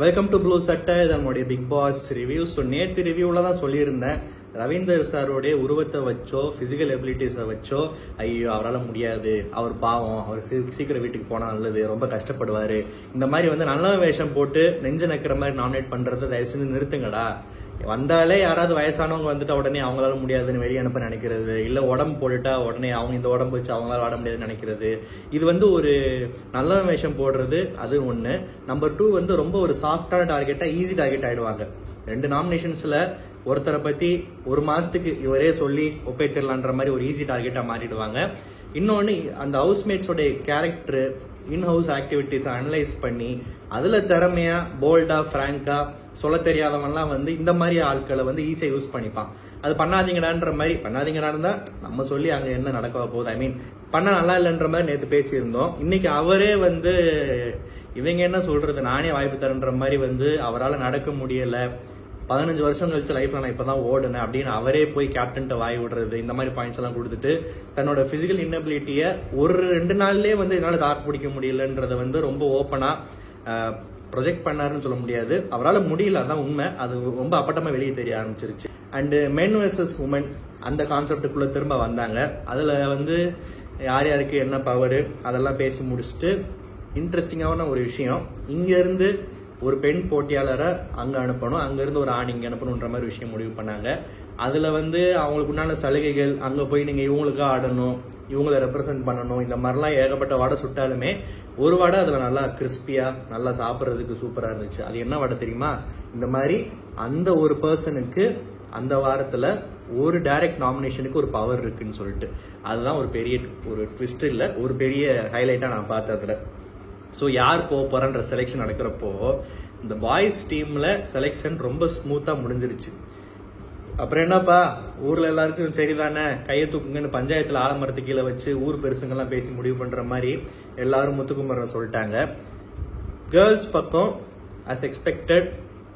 Welcome to blue சட்டை. இது நம்மளுடைய பிக் பாஸ் ரிவ்யூ. ஸோ நேற்று ரிவ்யூவில் தான் சொல்லியிருந்தேன், ரவீந்தர் சாரோடைய உருவத்தை வச்சோ பிசிக்கல் எபிலிட்டிஸை வச்சோ ஐயோ அவரால் முடியாது, அவர் பாவம், அவர் சீக்கிரம் வீட்டுக்கு போனால் நல்லது, ரொம்ப கஷ்டப்படுவார், இந்த மாதிரி வந்து நல்ல வேஷம் போட்டு நெஞ்சு நக்கிற மாதிரி நாமினேட் பண்ணுறதை தயவு செஞ்சு நிறுத்துங்கடா. வந்தாலே யாராவது வயசானவங்க வந்துட்டா உடனே அவங்களால முடியாதுன்னு வெளியே அனுப்ப நினைக்கிறது, இல்லை உடம்பு போட்டுட்டா உடனே அவங்க இந்த உடம்பு வச்சு அவங்களால ஆட முடியாதுன்னு நினைக்கிறது, இது வந்து ஒரு நல்ல வேஷம் போடுறது. அது ஒன்று. நம்பர் 2 வந்து ரொம்ப ஒரு சாஃப்டான டார்கெட்டா ஈஸி டார்கெட் ஆயிடுவாங்க. 2 நாமினேஷன்ஸ்ல ஒருத்தரை பத்தி ஒரு மாசத்துக்கு இவரே சொல்லி ஒப்பேத்திரலான்ற மாதிரி ஒரு ஈஸி டார்கெட்டா மாறிடுவாங்க. இன்னொன்னு, அந்த ஹவுஸ்மேட்ஸோட கேரக்டர் இன்ஹவுஸ் ஆக்டிவிட்டிஸ் அனலைஸ் பண்ணி அதுல திறமையா போல்டா பிராங்கா சொல்ல தெரியாதவன்லாம் வந்து இந்த மாதிரி ஆட்களை வந்து ஈஸியா யூஸ் பண்ணிப்பான். அது பண்ணாதீங்கடான்ற மாதிரி, பண்ணாதீங்கடான்னு தான் நம்ம சொல்லி அங்க என்ன நடக்க போகுது, ஐ மீன் பண்ண நல்லா இல்லைன்ற மாதிரி நேற்று பேசியிருந்தோம். இன்னைக்கு அவரே வந்து இவங்க என்ன சொல்றது, நானே வாய்ப்பு தரேன்ற மாதிரி வந்து அவரால் நடக்க முடியல, 15 வருஷம் கழிச்சு லைஃப்ல நான் இப்பதான் ஓடுனேன் அப்படின்னு அவரே போய் கேப்டன்ட்ட வாய் விடுறது, இந்த மாதிரி பாயிண்ட்ஸ் எல்லாம் கொடுத்துட்டு தன்னோட பிசிக்கல் இன்னபிலிட்டியை ஒரு 2 நாள்லயே வந்து என்னால தாக்கு பிடிக்க முடியலன்றத வந்து ரொம்ப ஓப்பனா ப்ரொஜெக்ட் பண்ணாருன்னு சொல்ல முடியாது, அவரால் முடியல, அதான் உண்மை. அது ரொம்ப அப்பட்டமா வெளியே தெரிய ஆரம்பிச்சிருச்சு. அண்ட் மென் வெர்சஸ் உமன் அந்த கான்செப்டுக்குள்ள திரும்ப வந்தாங்க. அதுல வந்து யார் யாருக்கு என்ன பவர் அதெல்லாம் பேசி முடிச்சுட்டு இன்ட்ரெஸ்டிங்கான ஒரு விஷயம், இங்க இருந்து ஒரு பெண் போட்டியாளரை அங்க அனுப்பணும், அங்க இருந்து ஒரு ஆண் இங்க அனுப்பணும்ன்ற மாதிரி விஷயம் முடிவு பண்ணாங்க. அதுல வந்து அவங்களுக்கு உண்டான சலுகைகள், அங்க போய் நீங்க இவங்களுக்கா ஆடணும், இவங்களை ரெப்ரசென்ட் பண்ணணும், இந்த மாதிரிலாம் ஏகப்பட்ட வடை சுட்டாலுமே ஒரு வடை அதுல நல்லா கிறிஸ்பியா நல்லா சாப்பிட்றதுக்கு சூப்பரா இருந்துச்சு. அது என்ன வடை தெரியுமா? இந்த மாதிரி அந்த ஒரு பர்சனுக்கு அந்த வாரத்துல ஒரு டைரக்ட் நாமினேஷனுக்கு ஒரு பவர் இருக்குன்னு சொல்லிட்டு, அதுதான் ஒரு பெரிய ஒரு ட்விஸ்ட் இல்ல, ஒரு பெரிய ஹைலைட்டா நான் பார்த்ததுல. ஸோ யார் போறான்ற செலெக்ஷன் நடக்கிறப்போ இந்த பாய்ஸ் டீம்ல செலெக்ஷன் ரொம்ப ஸ்மூத்தா முடிஞ்சிருச்சு. அப்புறம் என்னப்பா ஊர்ல எல்லாருக்கும் சரிதானே, கையை தூக்குங்கன்னு பஞ்சாயத்துல ஆலமரத்து கீழே வச்சு ஊர் பெருசுங்கெல்லாம் பேசி முடிவு பண்ற மாதிரி எல்லாரும் முத்துக்குமரன் சொல்லிட்டாங்க. கேர்ள்ஸ் பக்கம் as expected,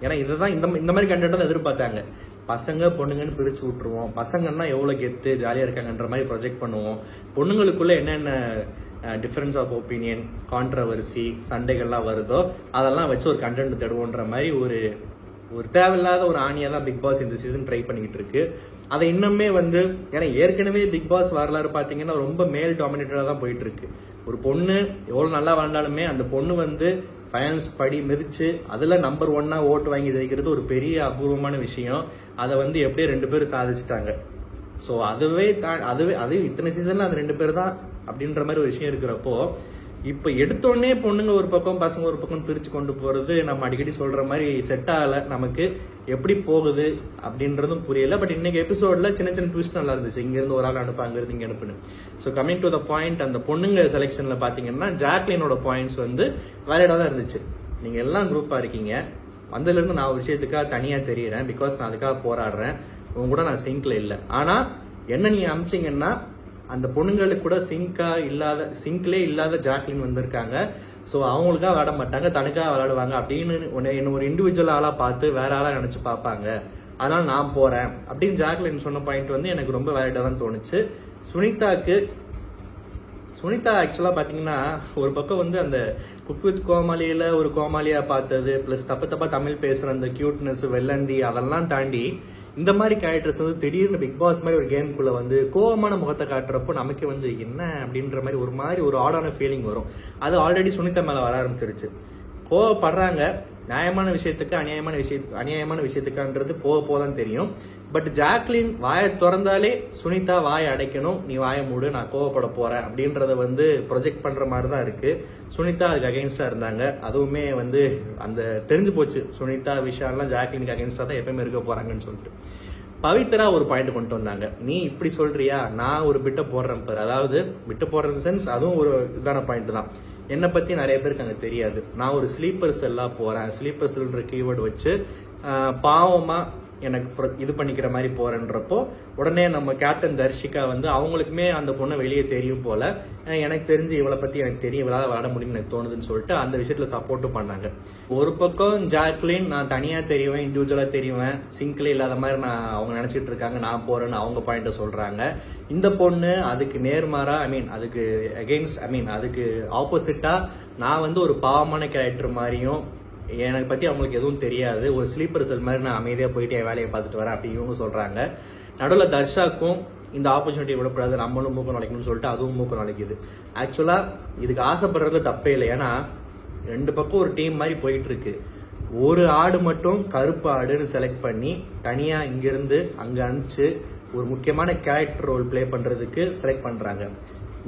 ஏன்னா இதுதான் இந்த மாதிரி கண்டென்ட் தான் எதிர்பார்த்தாங்க. பசங்க பொண்ணுங்கன்னு பிரிச்சு விட்டுருவோம், பசங்கன்னா எவ்வளவு கெத்து ஜாலியா இருக்காங்கன்ற மாதிரி ப்ரொஜெக்ட் பண்ணுவோம், பொண்ணுங்களுக்குள்ள என்னென்ன டிஃபரன்ஸ் ஆஃப் ஒப்பீனியன், கான்ட்ரவர்சி, சண்டைகள்லாம் வருதோ அதெல்லாம் வச்சு ஒரு கண்டென்ட் தருவோன்ற மாதிரி ஒரு தேவையில்லாத ஒரு ஆணியா தான் பிக் பாஸ் இந்த சீசன் ட்ரை பண்ணிக்கிட்டு இருக்கு. அதை இன்னுமே வந்து, ஏன்னா ஏற்கனவே பிக் பாஸ் வரலாறு பாத்தீங்கன்னா ரொம்ப மேல் டாமினேட்டடா தான் போயிட்டு இருக்கு. ஒரு பொண்ணு எவ்வளவு நல்லா வாழ்ந்தாலுமே அந்த பொண்ணு வந்து ஃபைனல்ஸ் படி மிதிச்சு அதுல நம்பர் 1 ஓட்டு வாங்கி ஜெயிக்கிறது ஒரு பெரிய அபூர்வமான விஷயம். அதை வந்து எப்படியே 2 பேரும் சாதிச்சுட்டாங்க. ஸோ அதுவே இத்தனை சீசன்ல அந்த 2 பேர் தான் அப்படின்ற மாதிரி ஒரு விஷயம் இருக்கிறப்போ, இப்ப எடுத்தோடனே பொண்ணுங்க ஒரு பக்கம் பசங்க ஒரு பக்கம் பிரிச்சு கொண்டு போறது நம்ம அடிக்கடி சொல்ற மாதிரி செட் ஆகல. நமக்கு எப்படி போகுது அப்படின்றதும் புரியல. பட் இன்னைக்கு எபிசோட்ல சின்ன சின்ன ட்விஸ்ட் நல்லா இருந்துச்சு, இங்க இருந்து ஒரு ஆள் அனுப்ப, அங்க இருந்து இங்க அனுப்புன்னு. So coming to the point, அந்த பொண்ணுங்க செலெக்ஷன்ல பாத்தீங்கன்னா ஜாக்லினோட பாயிண்ட்ஸ் வந்து வேலிடா தான் இருந்துச்சு. நீங்க எல்லாம் குரூப்பா இருக்கீங்க, வந்ததுல இருந்து நான் ஒரு விஷயத்துக்காக தனியா தெரியறேன், பிகாஸ் நான் அதுக்காக போராடுறேன், உங்க கூட நான் சிங்க்ல இல்லை. ஆனா என்ன நீங்க அமிச்சிங்கன்னா அந்த பொண்ணுங்களுக்கு கூட சிங்க்லே இல்லாத ஜாக்லின் வந்திருக்காங்க. ஸோ அவங்களுக்காக விளையாட மாட்டாங்க, தனக்காக விளையாடுவாங்க அப்படின்னு என்ன ஒரு இண்டிவிஜுவல் ஆளா பார்த்து வேற ஆளா நினைச்சு பார்ப்பாங்க. அதனால நான் போறேன் அப்படின்னு ஜாக்லின் சொன்ன பாயிண்ட் வந்து எனக்கு ரொம்ப வேலிடா தான் தோணுச்சு. சுனிதா ஆக்சுவலா பாத்தீங்கன்னா ஒரு பக்கம் வந்து அந்த குக் வித் கோமாளியில ஒரு கோமாளியா பார்த்தது, பிளஸ் தப்பா தமிழ் பேசுற அந்த கியூட்னஸ், வெள்ளந்தி, அதெல்லாம் தாண்டி இந்த மாதிரி கேரக்டர்ஸ் வந்து திடீர்னு பிக் பாஸ் மாதிரி ஒரு கேமுக்குள்ள வந்து கோவமான முகத்தை காட்டுறப்போ நமக்கு வந்து என்ன அப்படின்ற மாதிரி ஒரு ஆடான ஃபீலிங் வரும். அது ஆல்ரெடி சுனிதா மேல வர ஆரம்பிச்சிருச்சு. கோவப்படுறாங்க நியாயமான விஷயத்துக்கு, அநியாயமான விஷயத்துக்கான்றது போதான் தெரியும். பட் ஜாக்லின் வாயை திறந்தாலே சுனிதா வாயை அடைக்கணும், நீ வாயை மூடு, நான் கோவப்பட போறேன் அப்படின்றத வந்து ப்ரொஜெக்ட் பண்ற மாதிரி தான் இருக்கு. சுனிதா அதுக்கு அகேன்ஸ்டா இருந்தாங்க. அதுவுமே வந்து அந்த தெரிஞ்சு போச்சு, சுனிதா விஷயம்லாம் ஜாக்லினுக்கு அகேன்ஸ்டா தான் எப்பயுமே இருக்க போறாங்கன்னு சொல்லிட்டு. பவித்ரா ஒரு பாயிண்ட் கொண்டு வந்தாங்க, நீ இப்படி சொல்றியா, நான் ஒரு பிட்ட போடுறேன் பாரு. அதாவது பிட்ட போடுறது சென்ஸ், அதுவும் ஒரு இதான பாயிண்ட் தான். என்னை பத்தி நிறைய பேருக்கு அங்க தெரியாது, நான் ஒரு ஸ்லீப்பர் செல்லா போறேன், ஸ்லீப்பர் செல்ன்ற கீவேர்டு வச்சு பாவமா எனக்கு இது பண்ணிக்கிற மாதிரி போறேன்றப்போ உடனே நம்ம கேப்டன் தர்ஷிகா வந்து அவங்களுக்குமே அந்த பொண்ணை வெளியே தெரியும் போல, எனக்கு தெரிஞ்சு இவளை பத்தி எனக்கு தெரியும், இவளால விளையாட முடியும்னு எனக்கு தோணுதுன்னு சொல்லிட்டு அந்த விஷயத்துல சப்போர்ட்டும் பண்ணாங்க. ஒரு பக்கம் ஜாக்லின் நான் தனியா தெரியுவேன், இண்டிவிஜுவலா தெரியுவேன், சிங்க்ல இல்லாத மாதிரி நான் அவங்க நினைச்சிட்டு இருக்காங்க, நான் போறேன்னு அவங்க பாயிண்ட சொல்றாங்க. இந்த பொண்ணு அதுக்கு நேர்மாறா, அதுக்கு ஆப்போசிட்டா நான் வந்து ஒரு பாவமான கேரக்டர் மாதிரியும் எனக்கு பத்தி அவங்களுக்கு எதுவும் தெரியாது, ஒரு ஸ்லீப்பர் செல் மாதிரி நான் அமைதியா போயிட்டு என் வேலையை பார்த்துட்டு வரேன் அப்படி இவங்க சொல்றாங்க. நடுவில் தர்ஷாக்கும் இந்த ஆப்பர்ச்சுனிட்டி விடக்கூடாது, நம்மளும் மூக்க நுழைக்கணும்னு சொல்லிட்டு அதுவும் மூக்க நுழைக்குது. ஆக்சுவலா இதுக்கு ஆசைப்படுறது தப்பே இல்லை, ஏன்னா 2 பக்கம் ஒரு டீம் மாதிரி போயிட்டு இருக்கு. ஒரு ஆடு மட்டும் கருப்பு ஆடுன்னு செலக்ட் பண்ணி தனியா இங்கிருந்து அங்க அனுப்பிச்சு ஒரு முக்கியமான கேரக்டர் ரோல் பிளே பண்றதுக்கு செலக்ட் பண்றாங்க.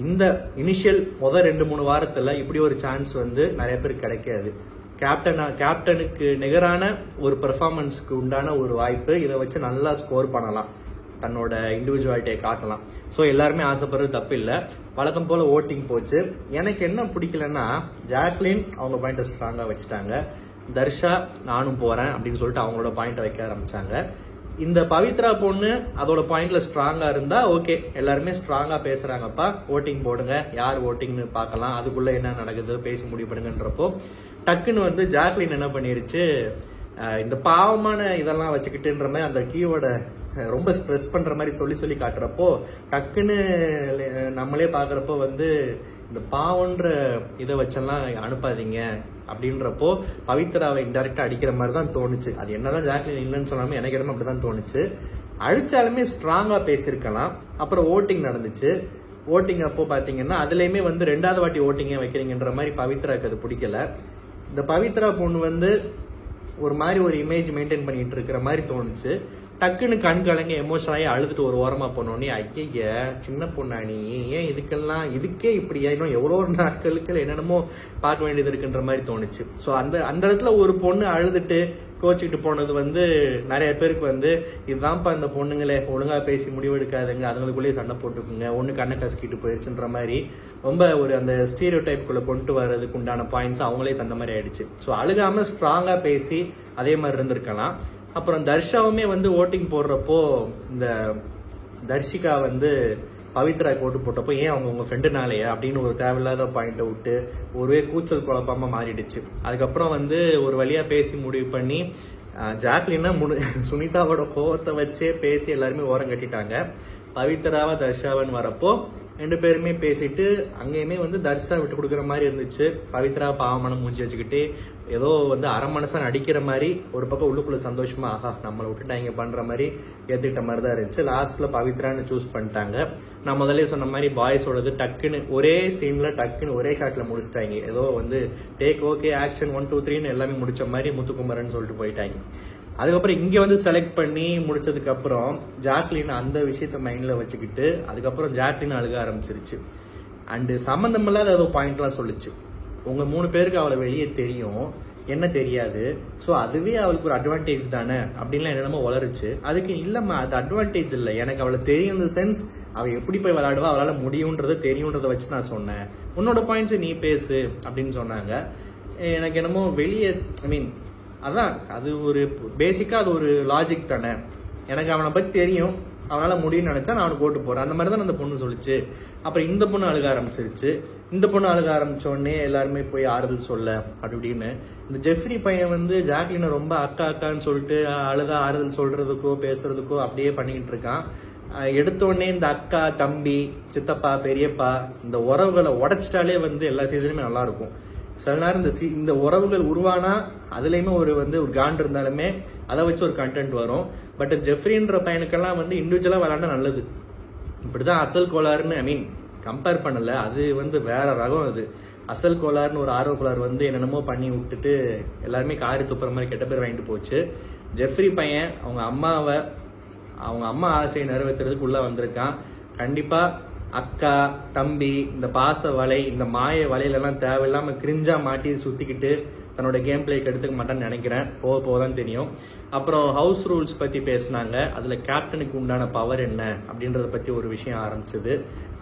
இந்த இனிஷியல் முதல் 2-3 வாரத்துல இப்படி ஒரு சான்ஸ் வந்து நிறைய பேருக்கு கிடைக்காது. கேப்டனுக்கு நிகரான ஒரு பெர்ஃபார்மன்ஸ்க்கு உண்டான ஒரு வாய்ப்பு, இதை வச்சு நல்லா ஸ்கோர் பண்ணலாம், தன்னோட இண்டிவிஜுவாலிட்டியை காட்டலாம். ஸோ எல்லாருமே ஆசைப்படுறது தப்பு இல்லை. வழக்கம் போல ஓட்டிங் போச்சு. எனக்கு என்ன பிடிக்கலன்னா, ஜாக்லின் அவங்க பாயிண்ட்டை ஸ்ட்ராங்கா வச்சுட்டாங்க. தர்ஷா நானும் போறேன் அப்படின்னு சொல்லிட்டு அவங்களோட பாயிண்ட்டை வைக்க ஆரம்பிச்சாங்க. இந்த பவித்ரா பொண்ணு அதோட பாயிண்ட்ல ஸ்ட்ராங்கா இருந்தா ஓகே, எல்லாருமே ஸ்ட்ராங்கா பேசுறாங்கப்பா, ஓட்டிங் போடுங்க, யார் ஓட்டிங்னு பார்க்கலாம், அதுக்குள்ள என்ன நடக்குது பேசி முடிவு பண்ணுங்கன்றப்போ டக்குன்னு வந்து ஜாக்லின் என்ன பண்ணிருச்சு, இந்த பாவமான இதெல்லாம் வச்சுக்கிட்டுன்ற மாதிரி அந்த கீவோட ரொம்ப ஸ்ட்ரெஸ் பண்ற மாதிரி சொல்லி காட்டுறப்போ டக்குன்னு நம்மளே பாக்குறப்போ வந்து இந்த பாவன்ற இதை வச்செல்லாம் அனுப்பாதீங்க அப்படின்றப்போ பவித்ராவை இன்டெரக்டா அடிக்கிற மாதிரி தான் தோணுச்சு. அது என்னதான் ஜாக்லின் இல்லைன்னு சொன்னாலும் எனக்கு இடமே அப்படிதான் தோணுச்சு. அடிச்சாலுமே ஸ்ட்ராங்கா பேசியிருக்கலாம். அப்புறம் ஓட்டிங் நடந்துச்சு. ஓட்டிங் அப்போ பாத்தீங்கன்னா அதுலயுமே வந்து 2வது வாட்டி ஓட்டிங்க வைக்கிறீங்கன்ற மாதிரி பவித்ராக்கு அது பிடிக்கல. இந்த பவித்ரா பொண்ணு வந்து ஒரு மாதிரி ஒரு இமேஜ் மெயின்டைன் பண்ணிட்டு இருக்கிற மாதிரி தோணுச்சு. டக்குன்னு கண் கலங்க எமோஷனலாகி அழுதுட்டு ஒரு ஓரமா போனோடனே ஐய சின்ன பொண்ணாணி ஏன் இதுக்கே இப்படியா, இன்னும் எவ்வளோ நாட்களுக்கு என்னென்னமோ பார்க்க வேண்டியது இருக்குன்ற மாதிரி தோணுச்சு. ஸோ அந்த இடத்துல ஒரு பொண்ணு அழுதுட்டு கோச்சிக்கிட்டு போனது வந்து நிறைய பேருக்கு வந்து இதுதான்ப்பா இந்த பொண்ணுங்களே ஒழுங்கா பேசி முடிவெடுக்காதுங்க, அதுங்களுக்குள்ளேயே சண்டை போட்டுக்குங்க, ஒண்ணு கண்ணை கசக்கிட்டு போயிடுச்சுன்ற மாதிரி ரொம்ப ஒரு அந்த ஸ்டீரியோ டைப்புக்குள்ள கொண்டு வர்றதுக்கு உண்டான பாயிண்ட்ஸ் அவங்களே தந்த மாதிரி ஆயிடுச்சு. ஸோ அழுகாம ஸ்ட்ராங்கா பேசி அதே மாதிரி இருந்திருக்கலாம். அப்புறம் தர்ஷாவுமே வந்து ஓட்டிங் போடுறப்போ இந்த தர்ஷிகா வந்து பவித்ரா ஓட்டு போட்டப்போ ஏன் அவங்க உங்க ஃப்ரெண்டுனாலேயா அப்படின்னு ஒரு தேவையில்லாத பாயிண்ட்டை விட்டு ஒரே கூச்சல் குழப்பமா மாறிடுச்சு. அதுக்கப்புறம் வந்து ஒரு வழியா பேசி முடிவு பண்ணி ஜாக்லினா சுனிதாவோட கோவத்தை வச்சே பேசி எல்லாருமே ஓரம் கட்டிட்டாங்க. பவித்ராவா தர்ஷாவன் வரப்போ 2 பேருமே பேசிட்டு அங்கேயுமே வந்து தர்ஷா விட்டு கொடுக்குற மாதிரி இருந்துச்சு. பவித்ரா பாவமான மூஞ்சி வச்சுக்கிட்டு ஏதோ வந்து அரை மனசா நடிக்கிற மாதிரி ஒரு பக்கம் உள்ளுக்குள்ள சந்தோஷமா ஆஹா நம்மளை விட்டுட்டாங்க பண்ற மாதிரி ஏத்துக்கிட்ட மாதிரி தான் இருந்துச்சு. லாஸ்ட்ல பவித்ரான்னு சூஸ் பண்ணிட்டாங்க. நான் முதல்ல சொன்ன மாதிரி பாய்ஸோடது டக்குன்னு ஒரே சீன்ல டக்குன்னு ஒரே ஷாட்ல முடிச்சிட்டாங்க. ஏதோ வந்து டேக் ஓகே ஆக்ஷன் 1 2 3ன்னு எல்லாமே முடிச்ச மாதிரி முத்துக்குமரன் சொல்லிட்டு போயிட்டாங்க. அதுக்கப்புறம் இங்க வந்து செலக்ட் பண்ணி முடிச்சதுக்கு அப்புறம் ஜாக்லின் அந்த விஷயத்த மைண்ட்ல வச்சுக்கிட்டு அதுக்கப்புறம் ஜாக்லின் அழுக ஆரம்பிச்சிருச்சு. அண்ட் சம்பந்தம் இல்லாத ஏதோ பாயிண்ட் எல்லாம் சொல்லிச்சு. உங்க 3 பேருக்கு அவளை வெளியே தெரியும், என்ன தெரியாது, சோ அதுவே அவளுக்கு ஒரு அட்வான்டேஜ் தானே அப்படின்லாம் என்னென்னமோ வளருச்சு. அதுக்கு இல்லம்மா அது அட்வான்டேஜ் இல்லை, எனக்கு அவளை தெரியும் இந்த சென்ஸ், அவ எப்படி போய் விளையாடுவா அவளால முடியும்ன்றது தெரியும்ன்றதை வச்சு நான் சொன்னேன், உன்னோட பாயிண்ட்ஸ் நீ பேசு அப்படின்னு சொன்னாங்க. எனக்கு என்னமோ வெளியே அதான் அது ஒரு பேசிக்கா அது ஒரு லாஜிக் தானே, எனக்கு அவனை பத்தி தெரியும், அவனால முடியும்னு நினைச்சா நான் அவனுக்கு ஓட்டு போறேன் அந்த மாதிரி தான் அந்த பொண்ணு சொல்லிச்சு. அப்புறம் இந்த பொண்ணு அழுக ஆரம்பிச்சிருச்சு. இந்த பொண்ணு அழுக ஆரம்பிச்ச உடனே எல்லாருமே போய் ஆறுதல் சொல்ல அப்படி இப்படின்னு இந்த ஜெஃப்ரி பையன் வந்து ஜாக்லினை ரொம்ப அக்கா அக்கான்னு சொல்லிட்டு அழுதா ஆறுதல் சொல்றதுக்கோ பேசுறதுக்கோ அப்படியே பண்ணிக்கிட்டு இருக்கான். எடுத்த உடனே இந்த அக்கா தம்பி சித்தப்பா பெரியப்பா இந்த உறவுகளை உடைச்சிட்டாலே வந்து எல்லா சீசனுமே நல்லா இருக்கும். சில நேரம் இந்த உறவுகள் உருவானா அதுலயுமே ஒரு காண்ட் இருந்தாலுமே அதை வச்சு ஒரு கண்டென்ட் வரும். பட் ஜெஃப்ரின்ற பையனுக்கெல்லாம் வந்து இண்டிவிஜுவலா விளையாண்டா நல்லது. இப்படிதான் அசல் கோளாறுன்னு கம்பேர் பண்ணல, அது வேற ரகம். அது அசல் கோளாறுன்னு ஒரு ஆர்வ கோளாறு என்னென்னமோ பண்ணி விட்டுட்டு எல்லாருமே காரி துப்புற மாதிரி கெட்ட பேர் வாங்கிட்டு போச்சு. ஜெஃப்ரி பையன் அவங்க அம்மா ஆசையை நிறைவேற்றுறதுக்கு உள்ள வந்திருக்கான். கண்டிப்பா அக்கா தம்பி இந்த பாச வலை இந்த மாய வலையில எல்லாம் தேவையில்லாம கிரிஞ்சா மாட்டி சுத்திக்கிட்டு தன்னோட கேம் பிளேக்கு எடுத்துக்க மாட்டான்னு நினைக்கிறேன். போதான் தெரியும். அப்புறம் ஹவுஸ் ரூல்ஸ் பத்தி பேசினாங்க. அதுல கேப்டனுக்கு உண்டான பவர் என்ன அப்படின்றத பத்தி ஒரு விஷயம் ஆரம்பிச்சது.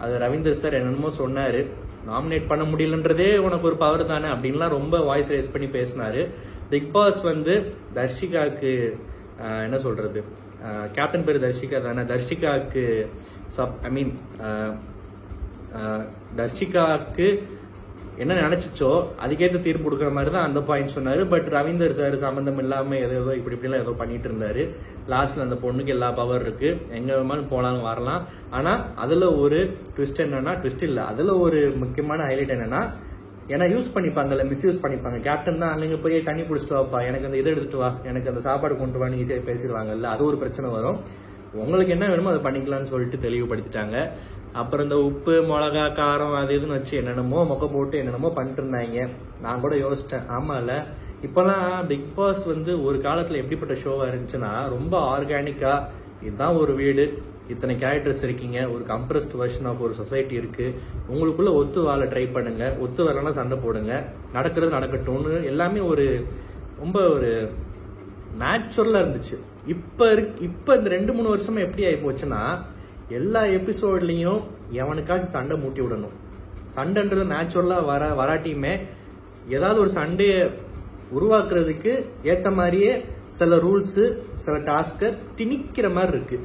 அது ரவீந்தர் சார் என்னென்னமோ சொன்னாரு, நாமினேட் பண்ண முடியலன்றதே உனக்கு ஒரு பவர் தானே அப்படின்லாம் ரொம்ப வாய்ஸ் ரைஸ் பண்ணி பேசினாரு. பிக் பாஸ் தர்ஷிகாவுக்கு என்ன சொல்றது, கேப்டன் பேரு தர்ஷிகா தானே, தர்ஷிகாவுக்கு தர்ஷிகாவுக்கு என்ன நினைச்சோ அதுக்கேற்ற தீர்ப்பு கொடுக்குற மாதிரி தான் அந்த பாயிண்ட் சொன்னாரு. பட் ரவீந்தர் சார் சம்பந்தம் இல்லாம ஏதோ இப்படிலாம் ஏதோ பண்ணிட்டு இருந்தாரு. லாஸ்ட்ல அந்த பொண்ணுக்கு எல்லா பவர் இருக்கு, எங்க வேணாலும் போனாலும் வரலாம். ஆனா அதுல ஒரு ட்விஸ்ட் என்னன்னா, ட்விஸ்ட் இல்ல, அதுல ஒரு முக்கியமான ஹைலைட் என்னன்னா ஏன்னா யூஸ் பண்ணிப்பாங்கல்ல, மிஸ்யூஸ் பண்ணிப்பாங்க. கேப்டன் தான் அங்கே போய் தண்ணி பிடிச்சிட்டு வாப்பா, எனக்கு அந்த இதை எடுத்துட்டு வா, எனக்கு அந்த சாப்பாடு கொண்டு வான்னு ஈஸியாக பேசிடுவாங்கல்ல, அது ஒரு பிரச்சனை வரும். உங்களுக்கு என்ன வேணுமோ அதை பண்ணிக்கலாம்னு சொல்லிட்டு தெளிவுபடுத்திட்டாங்க. அப்புறம் இந்த உப்பு மிளகா காரம் அது இதுன்னு வச்சு என்னென்னமோ மொக்க போட்டு என்னென்னமோ பண்ணிட்டு இருந்தாங்க. நான் கூட யோசிச்சேன், ஆமால இப்பெல்லாம் பிக் பாஸ் வந்து ஒரு காலத்துல எப்படிப்பட்ட ஷோவா இருந்துச்சுன்னா ரொம்ப ஆர்கானிக்கா, இதுதான் ஒரு வீடு, இத்தனை கேரக்டர்ஸ் இருக்கீங்க, ஒரு கம்ப்ரஸ்ட் வெர்ஷன் ஆஃப் ஒரு சொசைட்டி இருக்கு, உங்களுக்குள்ள ஒத்து வாழ ட்ரை பண்ணுங்க, ஒத்து வரலன்னா சண்டை போடுங்க, நடக்கிறது நடக்கட்டும்னு எல்லாமே ஒரு ரொம்ப ஒரு நேச்சுரலா இருந்துச்சு. இப்ப இந்த 2-3 வருஷமா எப்படி ஆகி போச்சுன்னா எல்லா எபிசோட்லயும் எவனுக்காச்சும் சண்டை மூட்டி விடணும். சண்டைன்றது நேச்சுரலா வராட்டியுமே ஏதாவது ஒரு சண்டையை உருவாக்குறதுக்கு ஏத்த மாதிரியே சில ரூல்ஸ் சில டாஸ்க திணிக்கிற மாதிரி இருக்கு.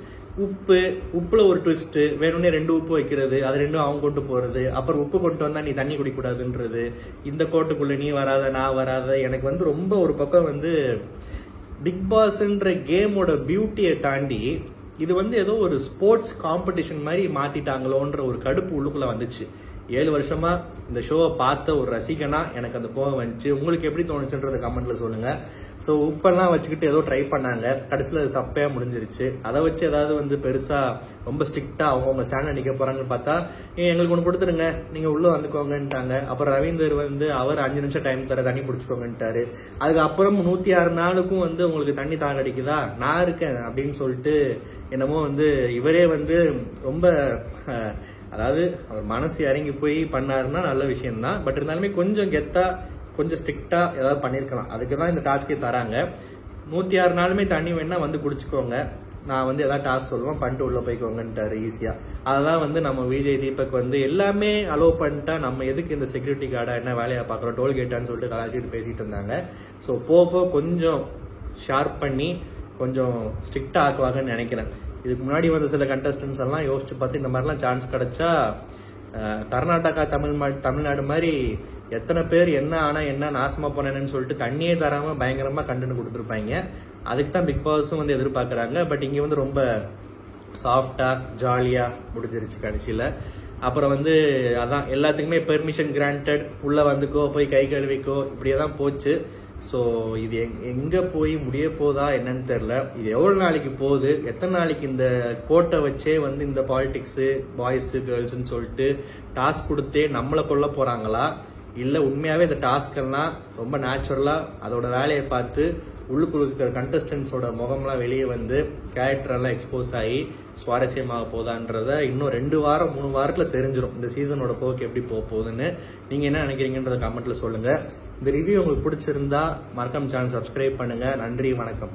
உப்புல ஒரு ட்விஸ்ட், வேணும்னே 2 உப்பு வைக்கிறது, அது 2 அவங்க கொண்டு போறது, அப்புறம் உப்பு கொண்டு வந்தா நீ தண்ணி குடிக்கூடாதுன்றது, இந்த கோட்டுக்குள்ள நீ வராத நான் வராத. எனக்கு வந்து ரொம்ப ஒரு பக்கம் வந்து பிக் பாஸ்ன்ற கேமோட பியூட்டியை தாண்டி இது வந்து ஏதோ ஒரு ஸ்போர்ட்ஸ் காம்படிஷன் மாதிரி மாத்திட்டாங்களோன்ற ஒரு கடுப்பு உள்ளுக்குள்ள வந்துச்சு. 7 வருஷமா இந்த ஷோவை பார்த்த ஒரு ரசிகனா எனக்கு அந்த கோவம் வந்துச்சு. உங்களுக்கு எப்படி தோணுச்சுன்றத கமெண்ட்ல சொல்லுங்க. ஸோ உப்பெல்லாம் வச்சுக்கிட்டு ஏதோ ட்ரை பண்ணாங்க, கடைசியில் அது சப்பையா முடிஞ்சிருச்சு. அதை வச்சு ஏதாவது வந்து பெருசா ரொம்ப ஸ்ட்ரிக்டா அவங்க ஸ்டாண்ட்ல நிக்க போறாங்கன்னு பார்த்தா எங்களுக்கு ஒன்று கொடுத்துருங்க, நீங்க உள்ள வந்துக்கோங்கன்ட்டாங்க. அப்புறம் ரவீந்தர் வந்து அவர் 5 நிமிஷம் டைம் தர தண்ணி பிடிச்சிக்கோங்கன்ட்டாரு. அதுக்கப்புறம் 106 நாளுக்கும் வந்து உங்களுக்கு தண்ணி தாங்க அடிக்குதா, நான் இருக்கேன் அப்படின்னு சொல்லிட்டு என்னமோ வந்து இவரே வந்து ரொம்ப அதாவது அவர் மனசு இறங்கி போய் பண்ணாருன்னா நல்ல விஷயம் தான். பட் இருந்தாலுமே கொஞ்சம் கெத்தா கொஞ்சம் ஸ்ட்ரிக்டா ஏதாவது பண்ணிருக்கலாம். அதுக்கு தான் இந்த டாஸ்கே தராங்க. 106 நாளுமே தண்ணி வேணா வந்து குடிச்சுக்கோங்க, நான் வந்து ஏதாவது டாஸ்க் சொல்லுவேன் பண்ணிட்டு உள்ள போய்க்கோங்கன்ட்டாரு ஈஸியா. அதான் வந்து நம்ம விஜய் தீபக் வந்து எல்லாமே அலோவ் பண்ணிட்டா நம்ம எதுக்கு இந்த செக்யூரிட்டி கார்டா என்ன வேலையா பாக்குறோம், டோல்கேட்டான்னு சொல்லிட்டு கலாச்சிட்டு பேசிட்டு இருந்தாங்க. ஸோ போக கொஞ்சம் ஷார்ப் பண்ணி கொஞ்சம் ஸ்ட்ரிக்டா ஆக்குவாங்கன்னு நினைக்கிறேன். இதுக்கு முன்னாடி வந்த சில கண்டஸ்டன்ஸ் எல்லாம் யோசிச்சு பார்த்து இந்த மாதிரிலாம் சான்ஸ் கிடைச்சா கர்நாடகா தமிழ்நாடு மாதிரி எத்தனை பேர் என்ன ஆனா என்ன நாசமா போனேன்னு சொல்லிட்டு தண்ணியே தராம பயங்கரமா கண்டென்ட் கொடுத்துருப்பாங்க. அதுக்கு தான் பிக் பாஸும் வந்து எதிர்பார்க்கறாங்க. பட் இங்க வந்து ரொம்ப சாஃப்டா ஜாலியா முடிஞ்சிருச்சு கடைசியில. அப்புறம் வந்து அதான் எல்லாத்துக்குமே பெர்மிஷன் கிராண்டட், உள்ள வந்துக்கோ போய் கை கழுவிக்கோ, இப்படியே தான் போச்சு. ஸோ இது எங்க போய் முடிய போதா என்னன்னு தெரியல. இது எவ்வளவு நாளைக்கு போகுது, எத்தனை நாளைக்கு இந்த கோட்டை வச்சே வந்து இந்த பாலிடிக்ஸ் பாய்ஸ் கேர்ள்ஸ்ன்னு சொல்லிட்டு டாஸ்க் கொடுத்தே நம்மளை கொல்ல போறாங்களா, இல்ல உண்மையாவே இந்த டாஸ்க் எல்லாம் ரொம்ப நேச்சுரலா அதோட வேலையை பார்த்து உள்ளுக்குள்ள இருக்கிற கண்டஸ்டன்ஸோட முகம்லாம் வெளியே வந்து கேரக்டர் எல்லாம் எக்ஸ்போஸ் ஆகி சுவாரஸ்யமாக போதான்றத இன்னும் 2 வாரம் 3 வாரத்துல தெரிஞ்சிடும் இந்த சீசனோட போக்கு எப்படி போக போகுதுன்னு. நீங்க என்ன நினைக்கிறீங்கன்றத கமெண்ட்ல சொல்லுங்க. இந்த ரிவ்யூ உங்களுக்கு பிடிச்சிருந்தா மறக்காம சேனல் சப்ஸ்கிரைப் பண்ணுங்க. நன்றி, வணக்கம்.